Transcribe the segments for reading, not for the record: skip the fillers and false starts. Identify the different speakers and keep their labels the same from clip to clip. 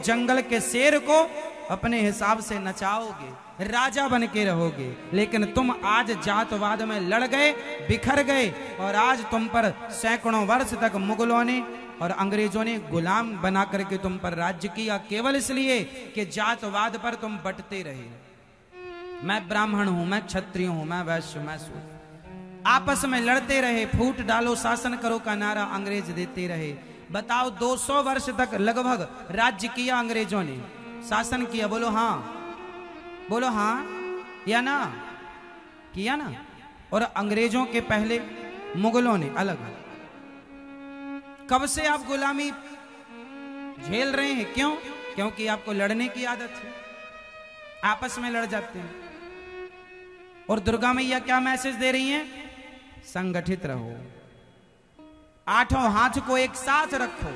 Speaker 1: जंगल के शेर को अपने हिसाब से नचाओगे, राजा बन के रहोगे। लेकिन तुम आज जातवाद में लड़ गए, बिखर गए, और आज तुम पर सैकड़ों वर्ष तक मुगलों ने और अंग्रेजों ने गुलाम बना करके तुम पर राज्य किया, केवल इसलिए कि जातवाद पर तुम बंटते रहे। मैं ब्राह्मण हूं, मैं क्षत्रिय हूं, मैं वैश्य, मैं शूद्र, आपस में लड़ते रहे। फूट डालो शासन करो का नारा अंग्रेज देते रहे। बताओ 200 वर्ष तक लगभग राज्य किया अंग्रेजों ने, शासन किया। बोलो हाँ, बोलो हाँ या ना, किया ना। और अंग्रेजों के पहले मुगलों ने अलग। कब से आप गुलामी झेल रहे हैं? क्यों? क्योंकि आपको लड़ने की आदत है, आपस में लड़ जाते हैं। और दुर्गा मैया क्या मैसेज दे रही हैं? संगठित रहो, आठों हाथ को एक साथ रखो।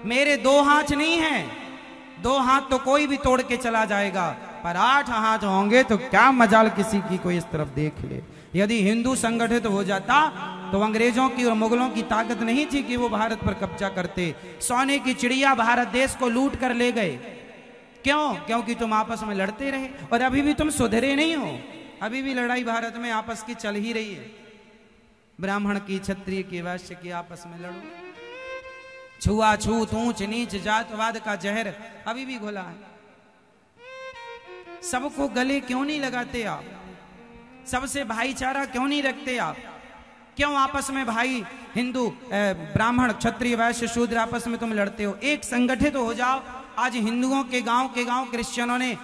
Speaker 1: मेरे 2 हाथ नहीं हैं, 2 हाथ तो कोई भी तोड़ के चला जाएगा, पर 8 हाथ होंगे तो क्या मजाल किसी की कोई इस तरफ देख ले। यदि हिंदू संगठित हो जाता तो अंग्रेजों की और मुगलों की ताकत नहीं थी कि वो भारत पर कब्जा करते। सोने की चिड़िया भारत देश को लूट कर ले गए। क्यों? क्योंकि तुम आपस में लड़ते रहे, और अभी भी तुम सुधरे नहीं हो। अभी भी लड़ाई भारत में आपस की चल ही रही है। ब्राह्मण की, क्षत्रिय की, वैश्य की, आपस में लड़ो। छुआछूत, ऊंच नीच, जातवाद का जहर अभी भी घुला है। सबको गले क्यों नहीं लगाते आप? सबसे भाईचारा क्यों नहीं रखते आप? क्यों आपस में भाई हिंदू, ब्राह्मण, क्षत्रिय, वैश्य, शूद्र आपस में तुम लड़ते हो? एक संगठित हो जाओ। आज हिंदुओं के गांव क्रिश्चियनों ने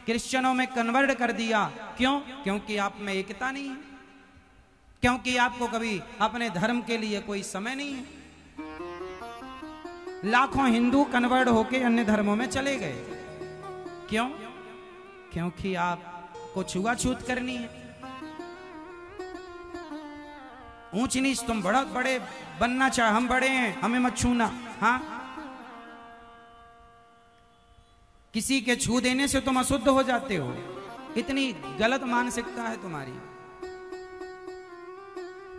Speaker 1: क्रिश्चियनों में कन्वर्ट कर दिया। क्यों? क्योंकि आप में एकता नहीं है, क्योंकि आपको कभी अपने धर्म के लिए कोई समय नहीं है। लाखों हिंदू कन्वर्ट होके अन्य धर्मों में चले गए। क्यों? क्योंकि आपको छुआछूत करनी है। ऊंच नीच, तुम बहुत बड़े बनना चाहे, हम बड़े हैं, हमें मत छूना। हाँ, किसी के छू देने से तुम अशुद्ध हो जाते हो। इतनी गलत मानसिकता है तुम्हारी।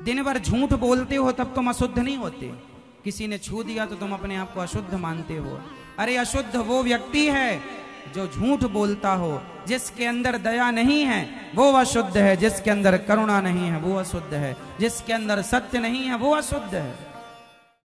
Speaker 1: दिन भर झूठ बोलते हो तब तुम अशुद्ध नहीं होते। किसी ने छू दिया तो तुम अपने आप को अशुद्ध मानते हो। अरे अशुद्ध वो व्यक्ति है जो झूठ बोलता हो, जिसके अंदर दया नहीं है वो अशुद्ध है, जिसके अंदर करुणा नहीं है वो अशुद्ध है, जिसके अंदर सत्य नहीं है वो अशुद्ध है।